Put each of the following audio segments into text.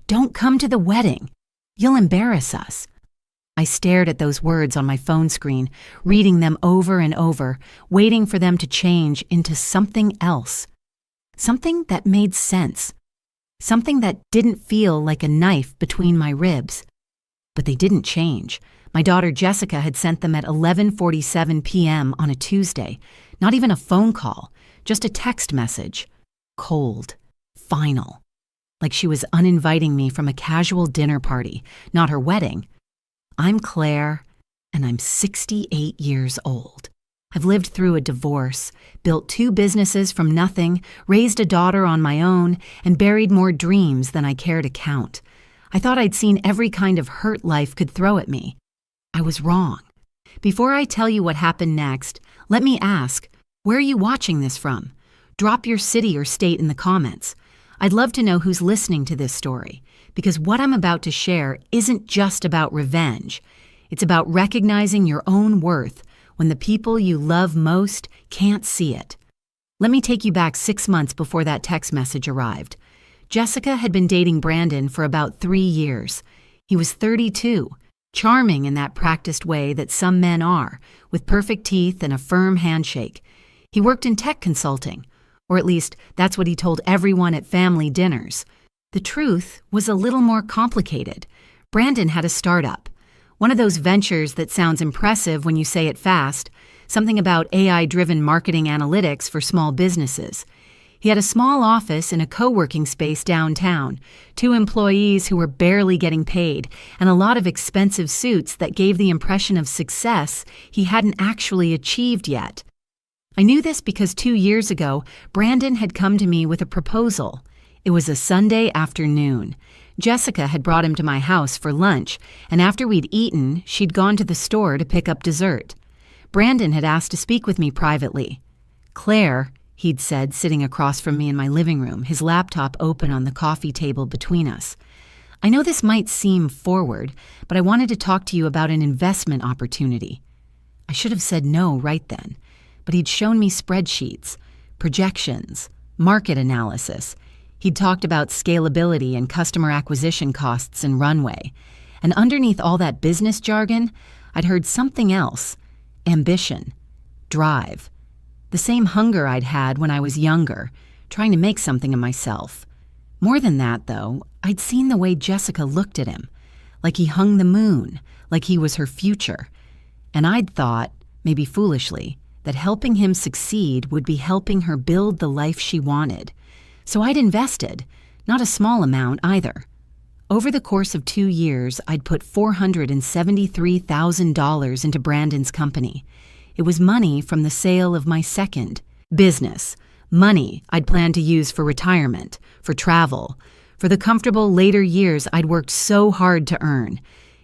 Don't come to the wedding. You'll embarrass us." I stared at those words on my phone screen, reading them over and over, waiting for them to change into something else. Something that made sense. Something that didn't feel like a knife between my ribs. But they didn't change. My daughter Jessica had sent them at 11:47 p.m. on a Tuesday. Not even a phone call, just a text message. Cold. Final. Like she was uninviting me from a casual dinner party, not her wedding. I'm Claire, and I'm 68 years old. I've lived through a divorce, built 2 businesses from nothing, raised a daughter on my own, and buried more dreams than I care to count. I thought I'd seen every kind of hurt life could throw at me. I was wrong. Before I tell you what happened next, let me ask, where are you watching this from? Drop your city or state in the comments. I'd love to know who's listening to this story, because what I'm about to share isn't just about revenge. It's about recognizing your own worth when the people you love most can't see it. Let me take you back 6 months before that text message arrived. Jessica had been dating Brandon for about 3 years. He was 32, charming in that practiced way that some men are, with perfect teeth and a firm handshake. He worked in tech consulting, or at least that's what he told everyone at family dinners. The truth was a little more complicated. Brandon had a startup, one of those ventures that sounds impressive when you say it fast, something about AI-driven marketing analytics for small businesses. He had a small office in a co-working space downtown, 2 employees who were barely getting paid, and a lot of expensive suits that gave the impression of success he hadn't actually achieved yet. I knew this because 2 years ago, Brandon had come to me with a proposal. It was a Sunday afternoon. Jessica had brought him to my house for lunch, and after we'd eaten, she'd gone to the store to pick up dessert. Brandon had asked to speak with me privately. "Claire," he'd said, sitting across from me in my living room, his laptop open on the coffee table between us. "I know this might seem forward, but I wanted to talk to you about an investment opportunity." I should have said no right then, but he'd shown me spreadsheets, projections, market analysis. He'd talked about scalability and customer acquisition costs and runway. And underneath all that business jargon, I'd heard something else: ambition, drive. The same hunger I'd had when I was younger, trying to make something of myself. More than that, though, I'd seen the way Jessica looked at him, like he hung the moon, like he was her future. And I'd thought, maybe foolishly, that helping him succeed would be helping her build the life she wanted. So I'd invested, not a small amount either. Over the course of 2 years, I'd put $473,000 into Brandon's company. It was money from the sale of my second business, money I'd planned to use for retirement, for travel, for the comfortable later years I'd worked so hard to earn.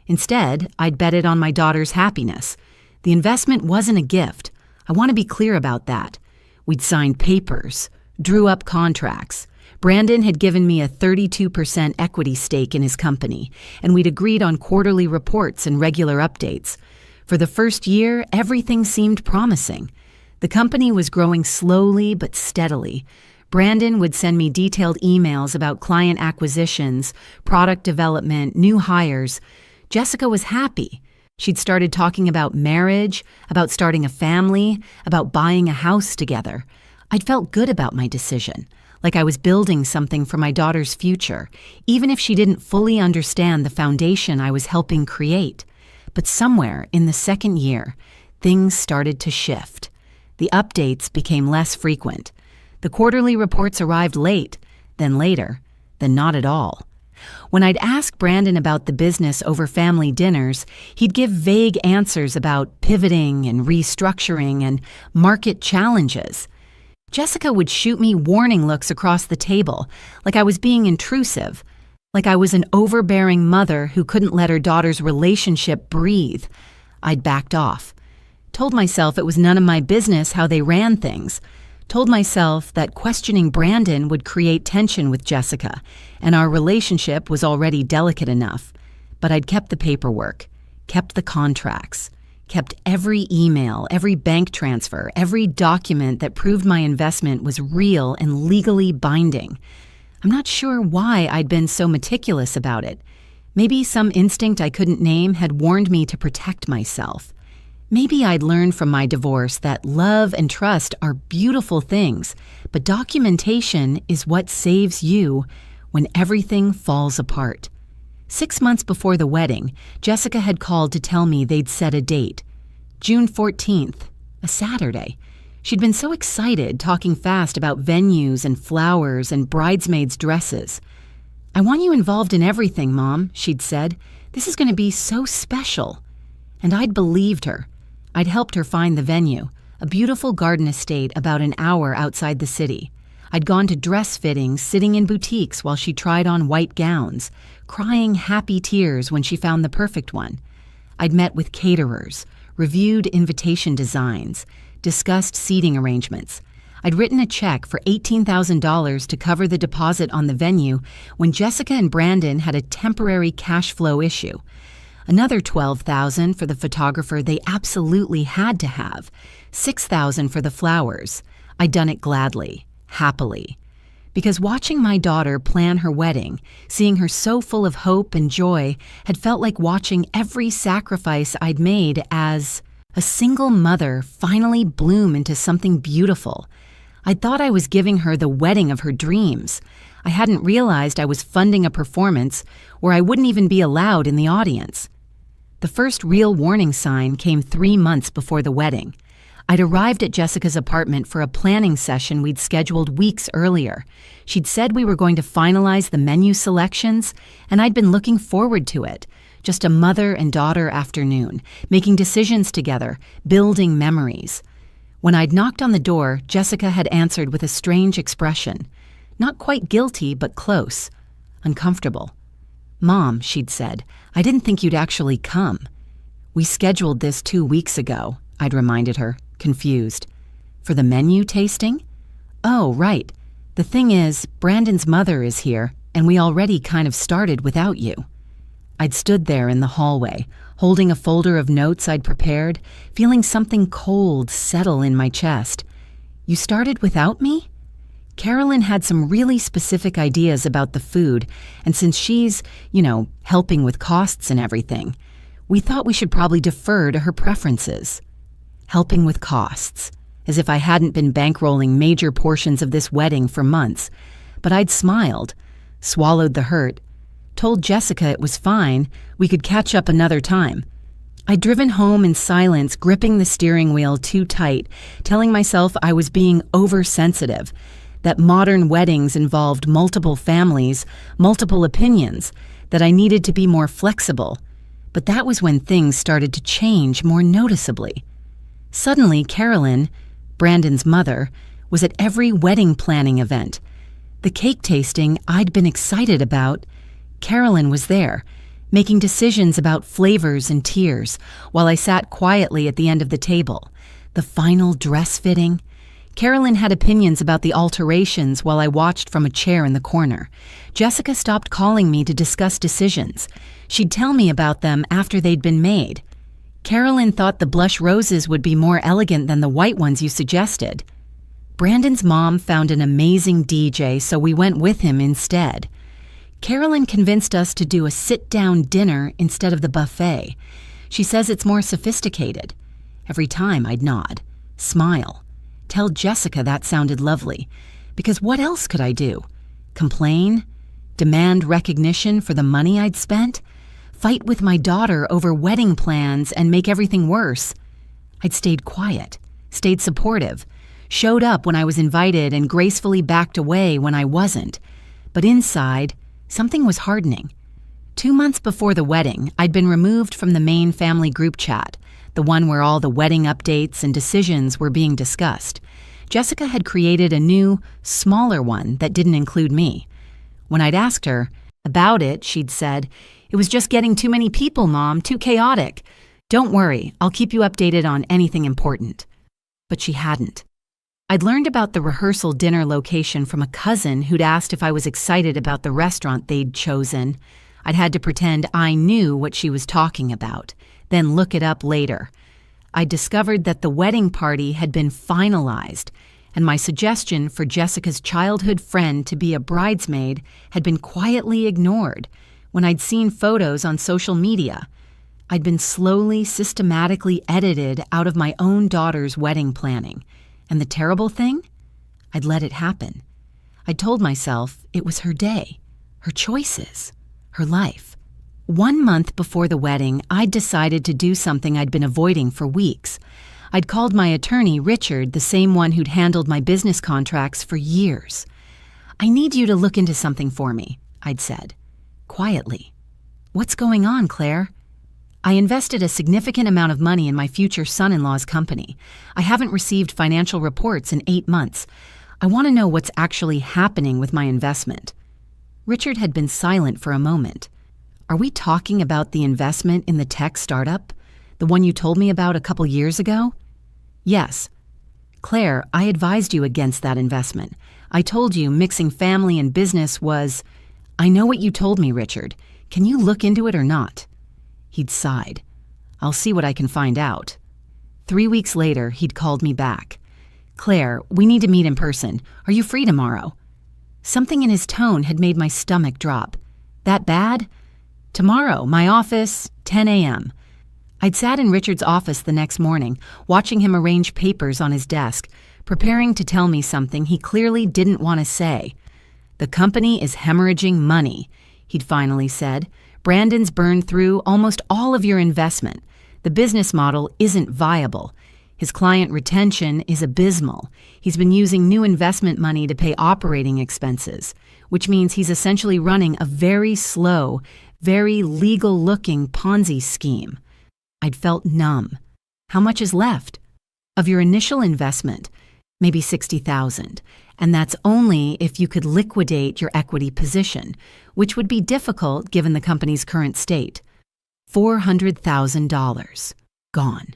Instead, I'd bet it on my daughter's happiness. The investment wasn't a gift. I want to be clear about that. We'd signed papers, drew up contracts. Brandon had given me a 32% equity stake in his company, and we'd agreed on quarterly reports and regular updates. For the first year, everything seemed promising. The company was growing slowly but steadily. Brandon would send me detailed emails about client acquisitions, product development, new hires. Jessica was happy. She'd started talking about marriage, about starting a family, about buying a house together. I'd felt good about my decision, like I was building something for my daughter's future, even if she didn't fully understand the foundation I was helping create. But somewhere in the second year, things started to shift. The updates became less frequent. The quarterly reports arrived late, then later, then not at all. When I'd ask Brandon about the business over family dinners, he'd give vague answers about pivoting and restructuring and market challenges. Jessica would shoot me warning looks across the table, like I was being intrusive, like I was an overbearing mother who couldn't let her daughter's relationship breathe. I'd backed off. Told myself it was none of my business how they ran things. Told myself that questioning Brandon would create tension with Jessica, and our relationship was already delicate enough. But I'd kept the paperwork, kept the contracts, kept every email, every bank transfer, every document that proved my investment was real and legally binding. I'm not sure why I'd been so meticulous about it. Maybe some instinct I couldn't name had warned me to protect myself. Maybe I'd learned from my divorce that love and trust are beautiful things, but documentation is what saves you when everything falls apart. 6 months before the wedding, Jessica had called to tell me they'd set a date. June 14th, a Saturday. She'd been so excited, talking fast about venues and flowers and bridesmaids' dresses. "I want you involved in everything, Mom," she'd said. "This is going to be so special." And I'd believed her. I'd helped her find the venue, a beautiful garden estate about an hour outside the city. I'd gone to dress fittings, sitting in boutiques while she tried on white gowns, crying happy tears when she found the perfect one. I'd met with caterers, reviewed invitation designs, discussed seating arrangements. I'd written a check for $18,000 to cover the deposit on the venue when Jessica and Brandon had a temporary cash flow issue. Another $12,000 for the photographer they absolutely had to have, $6,000 for the flowers. I'd done it gladly, happily. Because watching my daughter plan her wedding, seeing her so full of hope and joy, had felt like watching every sacrifice I'd made as a single mother finally bloom into something beautiful. I thought I was giving her the wedding of her dreams. I hadn't realized I was funding a performance where I wouldn't even be allowed in the audience. The first real warning sign came 3 months before the wedding. I'd arrived at Jessica's apartment for a planning session we'd scheduled weeks earlier. She'd said we were going to finalize the menu selections, and I'd been looking forward to it. Just a mother and daughter afternoon, making decisions together, building memories. When I'd knocked on the door, Jessica had answered with a strange expression. Not quite guilty, but close. Uncomfortable. "Mom," she'd said, "I didn't think you'd actually come." "We scheduled this 2 weeks ago," I'd reminded her, confused. "For the menu tasting?" "Oh, right. The thing is, Brandon's mother is here, and we already kind of started without you." I'd stood there in the hallway, holding a folder of notes I'd prepared, feeling something cold settle in my chest. "You started without me?" Carolyn had some really specific ideas about the food, and since she's, helping with costs and everything, we thought we should probably defer to her preferences. Helping with costs, as if I hadn't been bankrolling major portions of this wedding for months. But I'd smiled, swallowed the hurt, told Jessica it was fine, we could catch up another time. I'd driven home in silence, gripping the steering wheel too tight, telling myself I was being oversensitive, that modern weddings involved multiple families, multiple opinions, that I needed to be more flexible. But that was when things started to change more noticeably. Suddenly, Carolyn, Brandon's mother, was at every wedding planning event. The cake tasting I'd been excited about, Carolyn was there, making decisions about flavors and tiers, while I sat quietly at the end of the table. The final dress fitting. Carolyn had opinions about the alterations while I watched from a chair in the corner. Jessica stopped calling me to discuss decisions. She'd tell me about them after they'd been made. Carolyn thought the blush roses would be more elegant than the white ones you suggested. Brandon's mom found an amazing DJ, so we went with him instead. Carolyn convinced us to do a sit-down dinner instead of the buffet. She says it's more sophisticated. Every time I'd nod, smile, tell Jessica that sounded lovely, because what else could I do? Complain? Demand recognition for the money I'd spent? Fight with my daughter over wedding plans and make everything worse? I'd stayed quiet, stayed supportive, showed up when I was invited and gracefully backed away when I wasn't. But inside, something was hardening. 2 months before the wedding, I'd been removed from the main family group chat, the one where all the wedding updates and decisions were being discussed. Jessica had created a new, smaller one that didn't include me. When I'd asked her about it, she'd said, "It was just getting too many people, Mom, too chaotic. Don't worry, I'll keep you updated on anything important." But she hadn't. I'd learned about the rehearsal dinner location from a cousin who'd asked if I was excited about the restaurant they'd chosen. I'd had to pretend I knew what she was talking about, then look it up later. I discovered that the wedding party had been finalized, and my suggestion for Jessica's childhood friend to be a bridesmaid had been quietly ignored when I'd seen photos on social media. I'd been slowly, systematically edited out of my own daughter's wedding planning. And the terrible thing? I'd let it happen. I told myself it was her day, her choices, her life. 1 month before the wedding, I'd decided to do something I'd been avoiding for weeks. I'd called my attorney, Richard, the same one who'd handled my business contracts for years. "I need you to look into something for me," I'd said, quietly. "What's going on, Claire?" "I invested a significant amount of money in my future son-in-law's company. I haven't received financial reports in 8 months. I want to know what's actually happening with my investment." Richard had been silent for a moment. "Are we talking about the investment in the tech startup? The one you told me about a couple years ago?" "Yes." "Claire, I advised you against that investment. I told you mixing family and business was—" "I know what you told me, Richard. Can you look into it or not?" He'd sighed. "I'll see what I can find out." 3 weeks later, he'd called me back. "Claire, we need to meet in person. Are you free tomorrow?" Something in his tone had made my stomach drop. "That bad?" "Tomorrow, my office, 10 a.m. I'd sat in Richard's office the next morning, watching him arrange papers on his desk, preparing to tell me something he clearly didn't want to say. "The company is hemorrhaging money," he'd finally said. "Brandon's burned through almost all of your investment. The business model isn't viable. His client retention is abysmal. He's been using new investment money to pay operating expenses, which means he's essentially running a very slow, very legal-looking Ponzi scheme." I'd felt numb. "How much is left?" "Of your initial investment, maybe $60,000, and that's only if you could liquidate your equity position, which would be difficult given the company's current state. $400,000. Gone."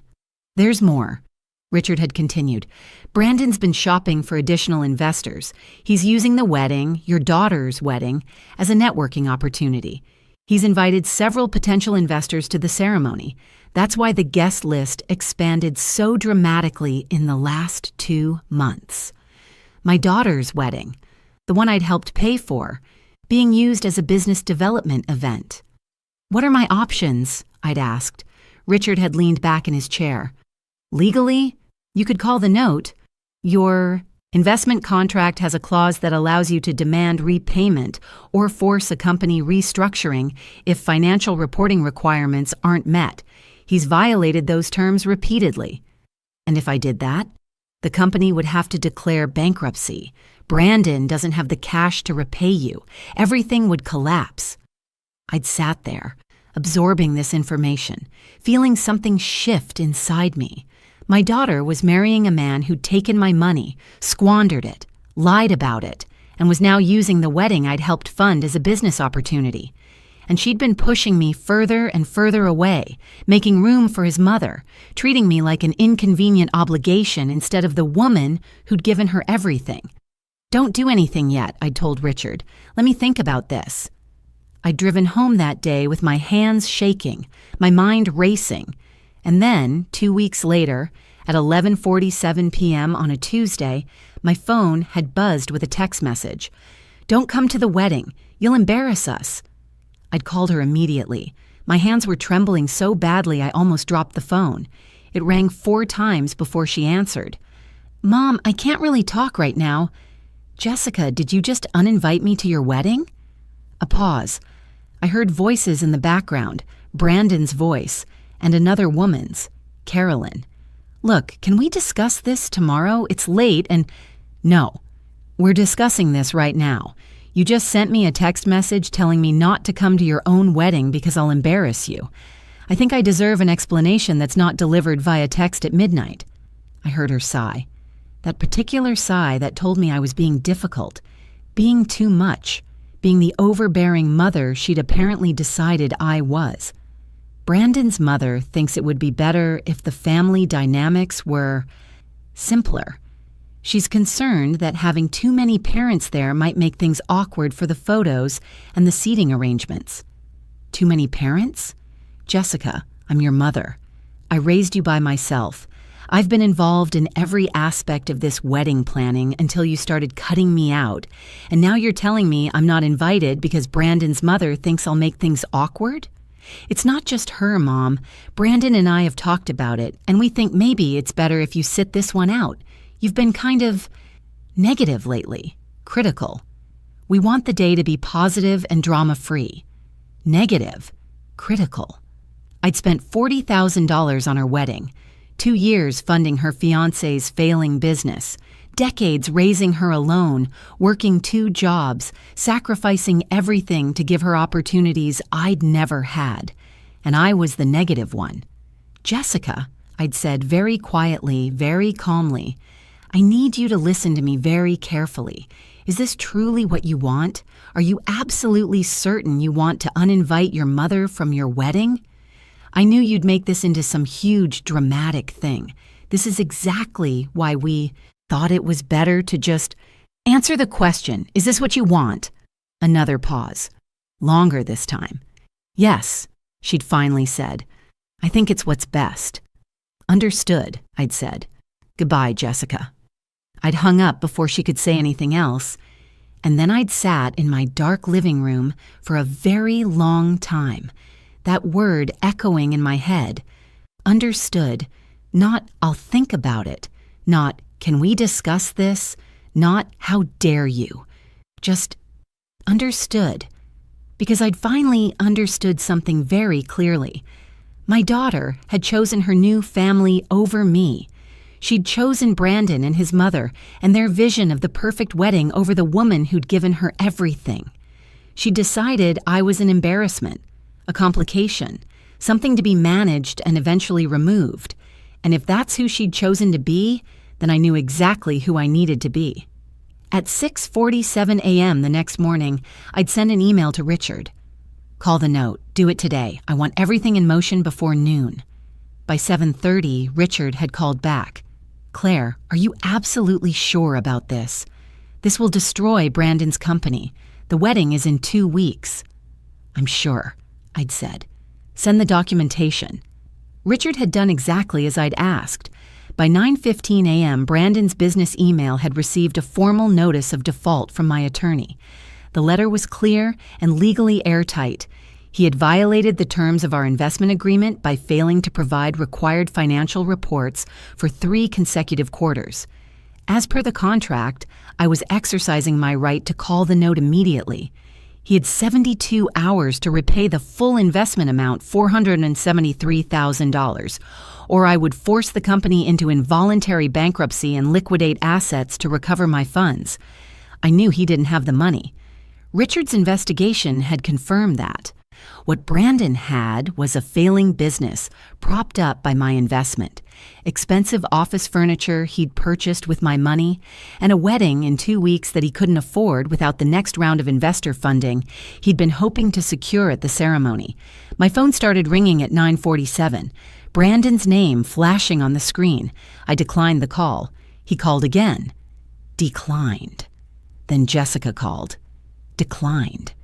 "There's more," Richard had continued. "Brandon's been shopping for additional investors. He's using the wedding, your daughter's wedding, as a networking opportunity. He's invited several potential investors to the ceremony. That's why the guest list expanded so dramatically in the last 2 months. My daughter's wedding, the one I'd helped pay for, being used as a business development event." "What are my options?" I'd asked. Richard had leaned back in his chair. "Legally, you could call the note. Your investment contract has a clause that allows you to demand repayment or force a company restructuring if financial reporting requirements aren't met. He's violated those terms repeatedly. And if I did that, the company would have to declare bankruptcy. Brandon doesn't have the cash to repay you. Everything would collapse." I'd sat there, absorbing this information, feeling something shift inside me. My daughter was marrying a man who'd taken my money, squandered it, lied about it, and was now using the wedding I'd helped fund as a business opportunity. And she'd been pushing me further and further away, making room for his mother, treating me like an inconvenient obligation instead of the woman who'd given her everything. "Don't do anything yet," I'd told Richard. "Let me think about this." I'd driven home that day with my hands shaking, my mind racing. And then, 2 weeks later, at 11:47 p.m. on a Tuesday, my phone had buzzed with a text message. "Don't come to the wedding. You'll embarrass us." I'd called her immediately. My hands were trembling so badly I almost dropped the phone. It rang 4 times before she answered. "Mom, I can't really talk right now." "Jessica, did you just uninvite me to your wedding?" A pause. I heard voices in the background, Brandon's voice, and another woman's, Carolyn. "Look, can we discuss this tomorrow? It's late and—" "No, we're discussing this right now. You just sent me a text message telling me not to come to your own wedding because I'll embarrass you. I think I deserve an explanation that's not delivered via text at midnight." I heard her sigh. That particular sigh that told me I was being difficult, being too much, being the overbearing mother she'd apparently decided I was. Brandon's mother thinks it would be better if the family dynamics were simpler. She's concerned that having too many parents there might make things awkward for the photos and the seating arrangements. Too many parents? Jessica, I'm your mother. I raised you by myself. I've been involved in every aspect of this wedding planning until you started cutting me out, and now you're telling me I'm not invited because Brandon's mother thinks I'll make things awkward? It's not just her, Mom. Brandon and I have talked about it, and we think maybe it's better if you sit this one out. You've been kind of negative lately, critical. We want the day to be positive and drama-free. Negative, critical. I'd spent $40,000 on her wedding, 2 years funding her fiancé's failing business, decades raising her alone, working 2 jobs, sacrificing everything to give her opportunities I'd never had. And I was the negative one. Jessica, I'd said very quietly, very calmly, I need you to listen to me very carefully. Is this truly what you want? Are you absolutely certain you want to uninvite your mother from your wedding? I knew you'd make this into some huge, dramatic thing. This is exactly why we thought it was better to just answer the question. Is this what you want? Another pause. Longer this time. Yes, she'd finally said. I think it's what's best. Understood, I'd said. Goodbye, Jessica. I'd hung up before she could say anything else, and then I'd sat in my dark living room for a very long time, that word echoing in my head. Understood, not I'll think about it, not can we discuss this, not how dare you. Just understood, because I'd finally understood something very clearly. My daughter had chosen her new family over me. She'd chosen Brandon and his mother and their vision of the perfect wedding over the woman who'd given her everything. She decided I was an embarrassment, a complication, something to be managed and eventually removed. And if that's who she'd chosen to be, then I knew exactly who I needed to be. At 6:47 a.m. the next morning, I'd send an email to Richard. Call the note. Do it today. I want everything in motion before noon. By 7:30, Richard had called back. Claire, are you absolutely sure about this? This will destroy Brandon's company. The wedding is in 2 weeks. I'm sure, I'd said. Send the documentation. Richard had done exactly as I'd asked. By 9:15 a.m., Brandon's business email had received a formal notice of default from my attorney. The letter was clear and legally airtight. He had violated the terms of our investment agreement by failing to provide required financial reports for 3 consecutive quarters. As per the contract, I was exercising my right to call the note immediately. He had 72 hours to repay the full investment amount, $473,000, or I would force the company into involuntary bankruptcy and liquidate assets to recover my funds. I knew he didn't have the money. Richard's investigation had confirmed that. What Brandon had was a failing business propped up by my investment, expensive office furniture he'd purchased with my money, and a wedding in 2 weeks that he couldn't afford without the next round of investor funding he'd been hoping to secure at the ceremony. My phone started ringing at 9:47, Brandon's name flashing on the screen. I declined the call. He called again. Declined. Then Jessica called. Declined.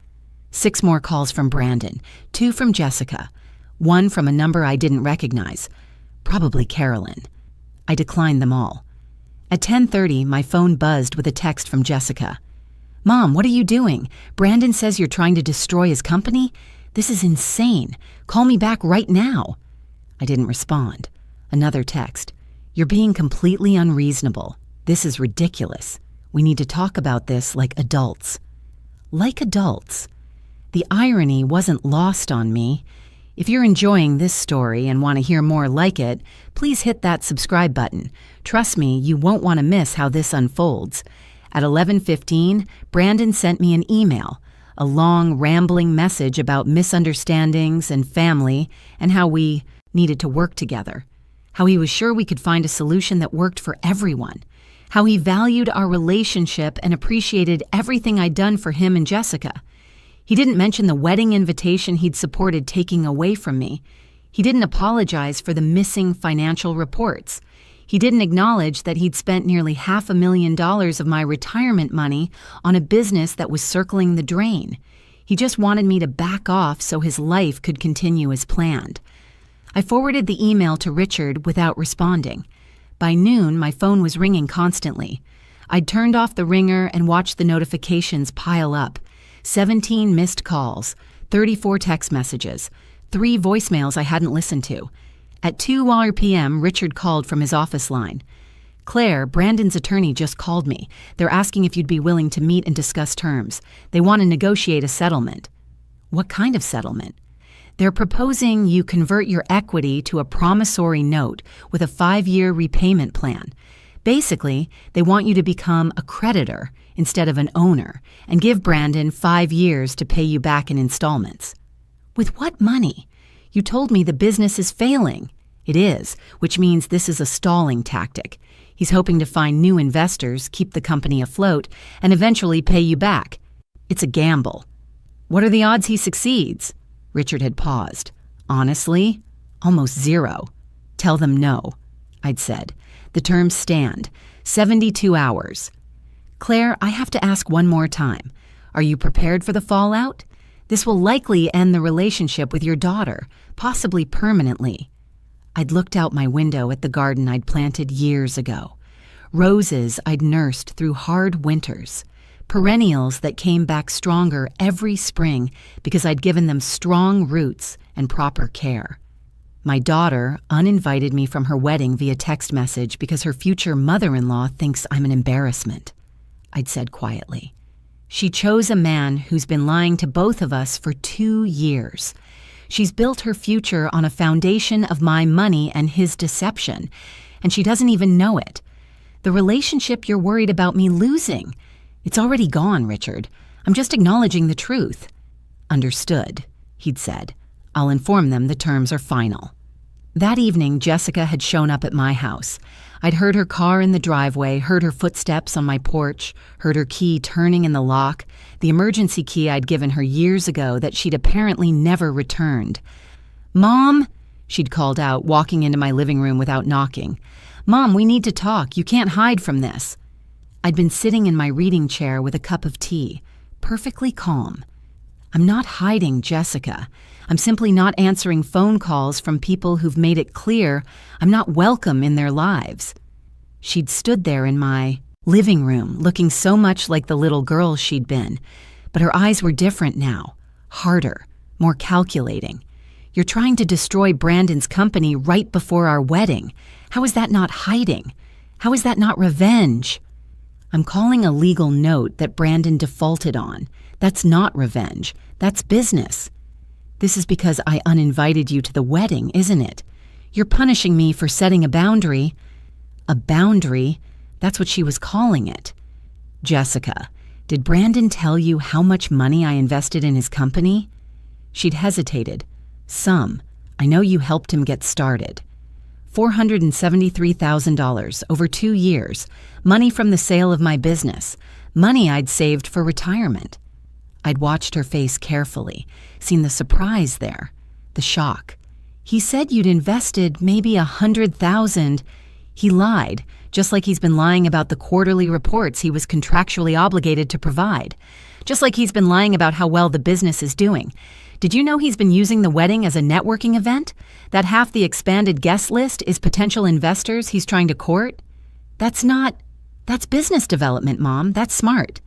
6 more calls from Brandon, 2 from Jessica, 1 from a number I didn't recognize, probably Carolyn. I declined them all. At 10:30, my phone buzzed with a text from Jessica. Mom, what are you doing? Brandon says you're trying to destroy his company? This is insane. Call me back right now. I didn't respond. Another text. You're being completely unreasonable. This is ridiculous. We need to talk about this like adults. Like adults. The irony wasn't lost on me. If you're enjoying this story and want to hear more like it, please hit that subscribe button. Trust me, you won't want to miss how this unfolds. At 11:15, Brandon sent me an email, a long, rambling message about misunderstandings and family and how we needed to work together, how he was sure we could find a solution that worked for everyone, how he valued our relationship and appreciated everything I'd done for him and Jessica. He didn't mention the wedding invitation he'd supported taking away from me. He didn't apologize for the missing financial reports. He didn't acknowledge that he'd spent nearly $500,000 of my retirement money on a business that was circling the drain. He just wanted me to back off so his life could continue as planned. I forwarded the email to Richard without responding. By noon, my phone was ringing constantly. I'd turned off the ringer and watched the notifications pile up. 17 missed calls, 34 text messages, 3 voicemails I hadn't listened to. At 2 p.m., Richard called from his office line. "Claire, Brandon's attorney just called me. They're asking if you'd be willing to meet and discuss terms. They want to negotiate a settlement." "What kind of settlement?" "They're proposing you convert your equity to a promissory note with a 5-year repayment plan. Basically, they want you to become a creditor instead of an owner and give Brandon 5 years to pay you back in installments." "With what money? You told me the business is failing." "It is, which means this is a stalling tactic. He's hoping to find new investors, keep the company afloat, and eventually pay you back. It's a gamble." "What are the odds he succeeds?" Richard had paused. "Honestly, almost 0. "Tell them no," I'd said. "The terms stand. 72 hours. "Claire, I have to ask one more time. Are you prepared for the fallout? This will likely end the relationship with your daughter, possibly permanently." I'd looked out my window at the garden I'd planted years ago. Roses I'd nursed through hard winters. Perennials that came back stronger every spring because I'd given them strong roots and proper care. My daughter uninvited me from her wedding via text message because her future mother-in-law thinks I'm an embarrassment, I'd said quietly. She chose a man who's been lying to both of us for 2 years. She's built her future on a foundation of my money and his deception, and she doesn't even know it. The relationship you're worried about me losing, it's already gone, Richard. I'm just acknowledging the truth. "Understood," he'd said. "I'll inform them the terms are final." That evening, Jessica had shown up at my house. I'd heard her car in the driveway, heard her footsteps on my porch, heard her key turning in the lock, the emergency key I'd given her years ago that she'd apparently never returned. "Mom," she'd called out, walking into my living room without knocking. "Mom, we need to talk. You can't hide from this." I'd been sitting in my reading chair with a cup of tea, perfectly calm. "I'm not hiding, Jessica. I'm simply not answering phone calls from people who've made it clear I'm not welcome in their lives." She'd stood there in my living room, looking so much like the little girl she'd been, but her eyes were different now, harder, more calculating. "You're trying to destroy Brandon's company right before our wedding. How is that not hiding? How is that not revenge?" "I'm calling a legal note that Brandon defaulted on. That's not revenge. That's business." "This is because I uninvited you to the wedding, isn't it? You're punishing me for setting a boundary." "A boundary? That's what she was calling it." "Jessica, did Brandon tell you how much money I invested in his company?" She'd hesitated. "Some. I know you helped him get started." $473,000 over 2 years, money from the sale of my business, money I'd saved for retirement. I'd watched her face carefully, seen the surprise there, the shock. "He said you'd invested maybe 100,000. He lied, just like he's been lying about the quarterly reports he was contractually obligated to provide, just like he's been lying about how well the business is doing. Did you know he's been using the wedding as a networking event? That half the expanded guest list is potential investors he's trying to court? That's business development, Mom. That's smart.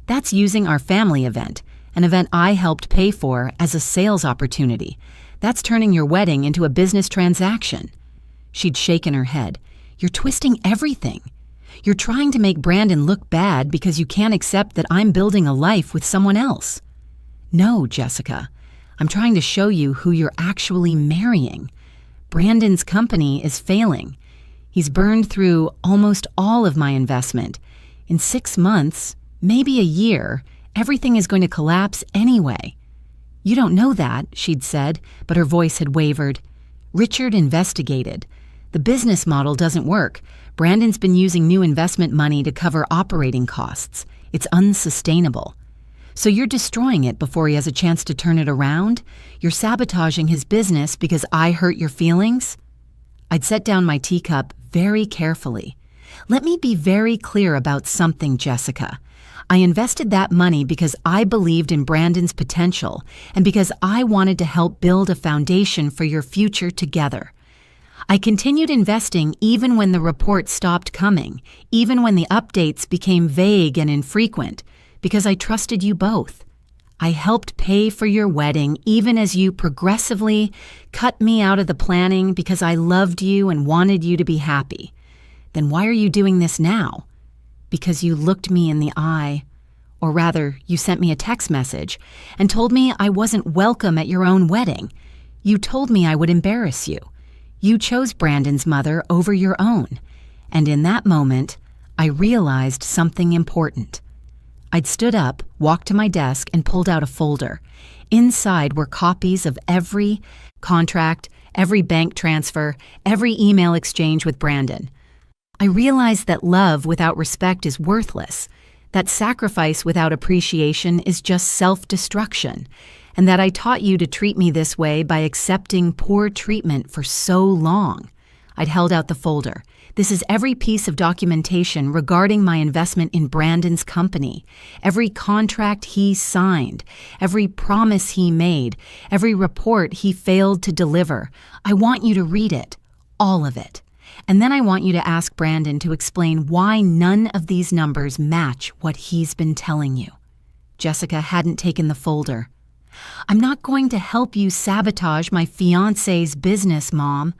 That's using our family event, an event I helped pay for, as a sales opportunity. That's turning your wedding into a business transaction." She'd shaken her head. "You're twisting everything. You're trying to make Brandon look bad because you can't accept that I'm building a life with someone else." "No, Jessica. I'm trying to show you who you're actually marrying. Brandon's company is failing. He's burned through almost all of my investment. In 6 months, maybe a year, everything is going to collapse anyway." "You don't know that," she'd said, but her voice had wavered. "Richard investigated. The business model doesn't work. Brandon's been using new investment money to cover operating costs. It's unsustainable. So you're destroying it before he has a chance to turn it around? You're sabotaging his business because I hurt your feelings?" I'd set down my teacup very carefully. "Let me be very clear about something, Jessica. I invested that money because I believed in Brandon's potential and because I wanted to help build a foundation for your future together. I continued investing even when the reports stopped coming, even when the updates became vague and infrequent, because I trusted you both. I helped pay for your wedding even as you progressively cut me out of the planning because I loved you and wanted you to be happy. Then why are you doing this now? Because you looked me in the eye, or rather, you sent me a text message and told me I wasn't welcome at your own wedding. You told me I would embarrass you. You chose Brandon's mother over your own. And in that moment, I realized something important. I'd stood up, walked to my desk, and pulled out a folder. Inside were copies of every contract, every bank transfer, every email exchange with Brandon. I realized that love without respect is worthless, that sacrifice without appreciation is just self-destruction, and that I taught you to treat me this way by accepting poor treatment for so long. I'd held out the folder. This is every piece of documentation regarding my investment in Brandon's company, every contract he signed, every promise he made, every report he failed to deliver. I want you to read it, all of it. And then I want you to ask Brandon to explain why none of these numbers match what he's been telling you. Jessica hadn't taken the folder. I'm not going to help you sabotage my fiancé's business, Mom.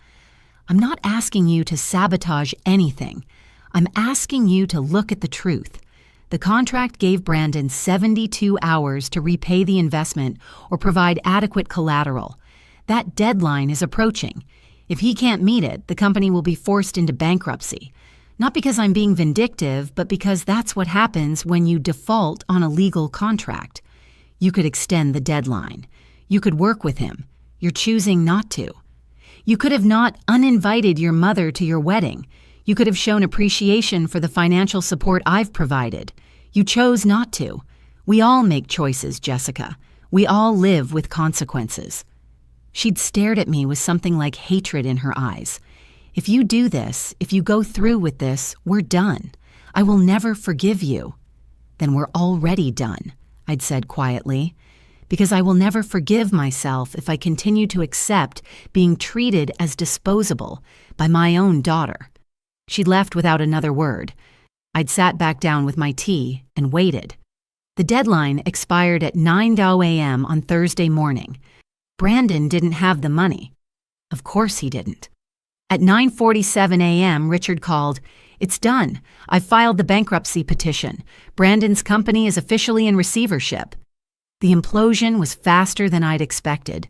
I'm not asking you to sabotage anything. I'm asking you to look at the truth. The contract gave Brandon 72 hours to repay the investment or provide adequate collateral. That deadline is approaching. If he can't meet it, the company will be forced into bankruptcy. Not because I'm being vindictive, but because that's what happens when you default on a legal contract. You could extend the deadline. You could work with him. You're choosing not to. You could have not uninvited your mother to your wedding. You could have shown appreciation for the financial support I've provided. You chose not to. We all make choices, Jessica. We all live with consequences. She'd stared at me with something like hatred in her eyes. If you do this, if you go through with this, we're done. I will never forgive you. Then we're already done, I'd said quietly, because I will never forgive myself if I continue to accept being treated as disposable by my own daughter. She'd left without another word. I'd sat back down with my tea and waited. The deadline expired at 9:00 a.m. on Thursday morning. Brandon didn't have the money. Of course he didn't. At 9:47 a.m., Richard called. It's done. I've filed the bankruptcy petition. Brandon's company is officially in receivership. The implosion was faster than I'd expected.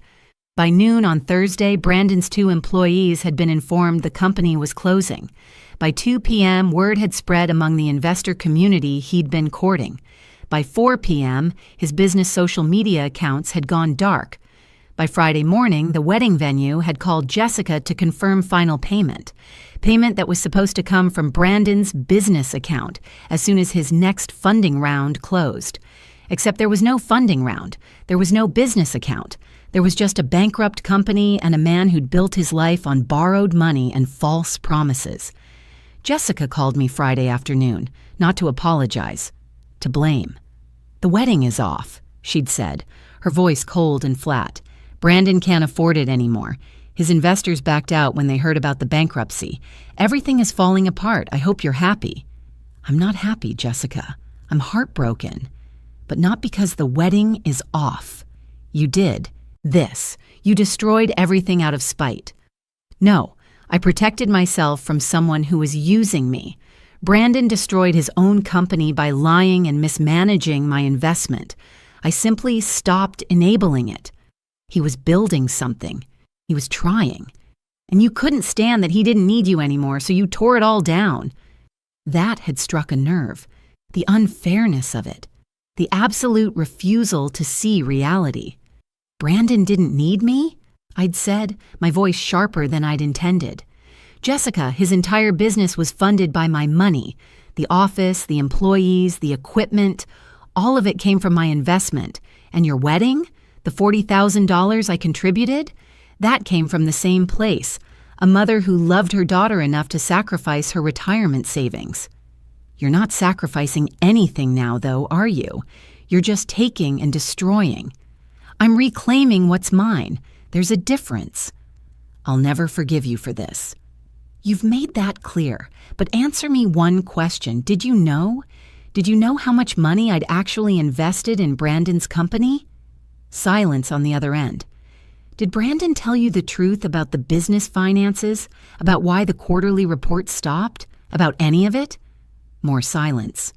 By noon on Thursday, Brandon's 2 employees had been informed the company was closing. By 2 p.m., word had spread among the investor community he'd been courting. By 4 p.m., his business social media accounts had gone dark. By Friday morning, the wedding venue had called Jessica to confirm final payment that was supposed to come from Brandon's business account as soon as his next funding round closed. Except there was no funding round. There was no business account. There was just a bankrupt company and a man who'd built his life on borrowed money and false promises. Jessica called me Friday afternoon, not to apologize, to blame. The wedding is off, she'd said, her voice cold and flat. Brandon can't afford it anymore. His investors backed out when they heard about the bankruptcy. Everything is falling apart. I hope you're happy. I'm not happy, Jessica. I'm heartbroken. But not because the wedding is off. You did this. You destroyed everything out of spite. No, I protected myself from someone who was using me. Brandon destroyed his own company by lying and mismanaging my investment. I simply stopped enabling it. He was building something. He was trying. And you couldn't stand that he didn't need you anymore, so you tore it all down. That had struck a nerve. The unfairness of it. The absolute refusal to see reality. Brandon didn't need me? I'd said, my voice sharper than I'd intended. Jessica, his entire business was funded by my money. The office, the employees, the equipment, all of it came from my investment. And your wedding? The $40,000 I contributed? That came from the same place. A mother who loved her daughter enough to sacrifice her retirement savings. You're not sacrificing anything now, though, are you? You're just taking and destroying. I'm reclaiming what's mine. There's a difference. I'll never forgive you for this. You've made that clear, but answer me one question. Did you know? Did you know how much money I'd actually invested in Brandon's company? Silence on the other end. Did Brandon tell you the truth about the business finances? About why the quarterly report stopped? About any of it? More silence.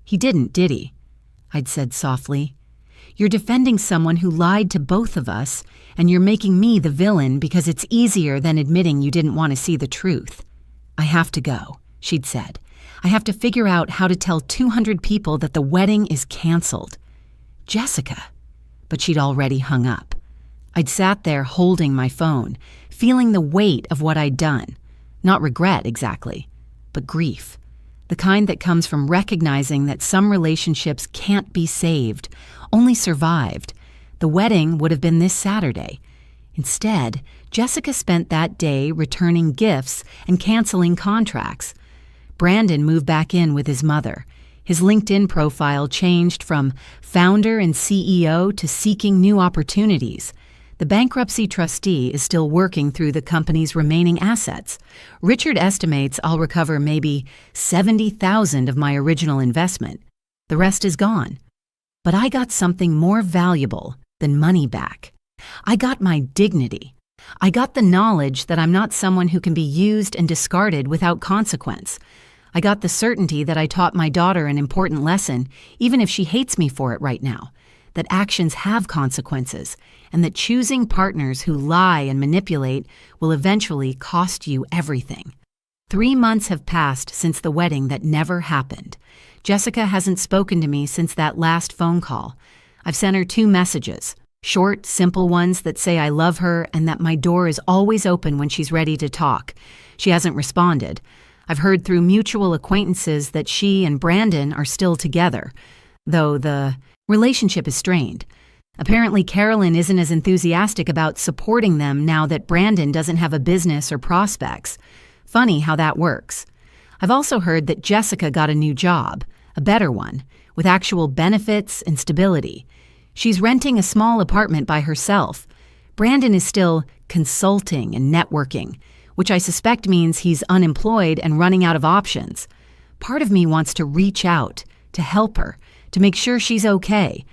He didn't, did he? I'd said softly. You're defending someone who lied to both of us, and you're making me the villain because it's easier than admitting you didn't want to see the truth. I have to go, she'd said. I have to figure out how to tell 200 people that the wedding is canceled. Jessica. But she'd already hung up. I'd sat there holding my phone, feeling the weight of what I'd done. Not regret, exactly, but grief. The kind that comes from recognizing that some relationships can't be saved, only survived. The wedding would have been this Saturday. Instead, Jessica spent that day returning gifts and canceling contracts. Brandon moved back in with his mother. His LinkedIn profile changed from founder and CEO to seeking new opportunities. The bankruptcy trustee is still working through the company's remaining assets. Richard estimates I'll recover maybe $70,000 of my original investment. The rest is gone. But I got something more valuable than money back. I got my dignity. I got the knowledge that I'm not someone who can be used and discarded without consequence. I got the certainty that I taught my daughter an important lesson, even if she hates me for it right now, that actions have consequences, and that choosing partners who lie and manipulate will eventually cost you everything. 3 months have passed since the wedding that never happened. Jessica hasn't spoken to me since that last phone call. I've sent her 2 messages, short, simple ones that say I love her and that my door is always open when she's ready to talk. She hasn't responded. I've heard through mutual acquaintances that she and Brandon are still together, though the relationship is strained. Apparently, Carolyn isn't as enthusiastic about supporting them now that Brandon doesn't have a business or prospects. Funny how that works. I've also heard that Jessica got a new job, a better one, with actual benefits and stability. She's renting a small apartment by herself. Brandon is still consulting and networking, which I suspect means he's unemployed and running out of options. Part of me wants to reach out, to help her, to make sure she's okay.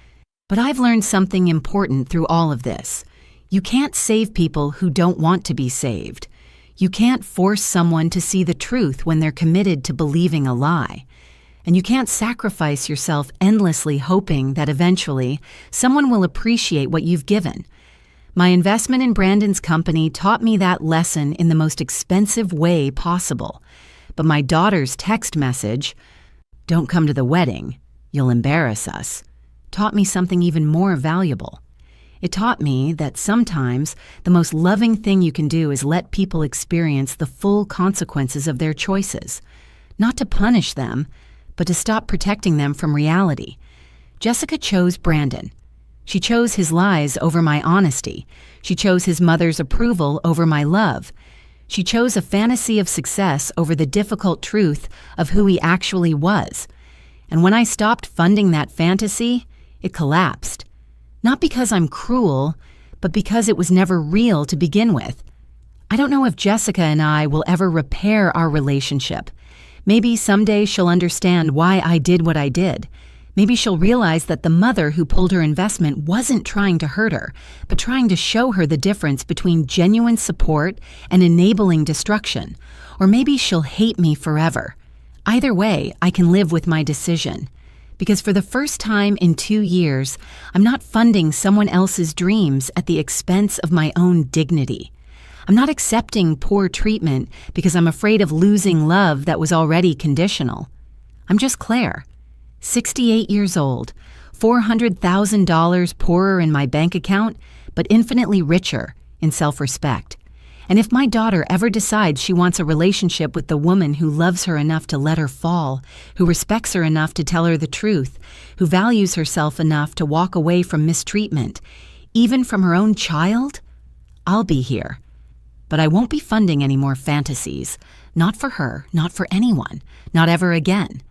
But I've learned something important through all of this. You can't save people who don't want to be saved. You can't force someone to see the truth when they're committed to believing a lie. And you can't sacrifice yourself endlessly hoping that eventually someone will appreciate what you've given. My investment in Brandon's company taught me that lesson in the most expensive way possible. But my daughter's text message, "Don't come to the wedding, you'll embarrass us," taught me something even more valuable. It taught me that sometimes the most loving thing you can do is let people experience the full consequences of their choices. Not to punish them, but to stop protecting them from reality. Jessica chose Brandon. She chose his lies over my honesty. She chose his mother's approval over my love. She chose a fantasy of success over the difficult truth of who he actually was. And when I stopped funding that fantasy, it collapsed. Not because I'm cruel, but because it was never real to begin with. I don't know if Jessica and I will ever repair our relationship. Maybe someday she'll understand why I did what I did. Maybe she'll realize that the mother who pulled her investment wasn't trying to hurt her, but trying to show her the difference between genuine support and enabling destruction. Or maybe she'll hate me forever. Either way, I can live with my decision. Because for the first time in 2 years, I'm not funding someone else's dreams at the expense of my own dignity. I'm not accepting poor treatment because I'm afraid of losing love that was already conditional. I'm just Claire, 68 years old, $400,000 poorer in my bank account, but infinitely richer in self-respect. And if my daughter ever decides she wants a relationship with the woman who loves her enough to let her fall, who respects her enough to tell her the truth, who values herself enough to walk away from mistreatment, even from her own child, I'll be here. But I won't be funding any more fantasies. Not for her, not for anyone, not ever again.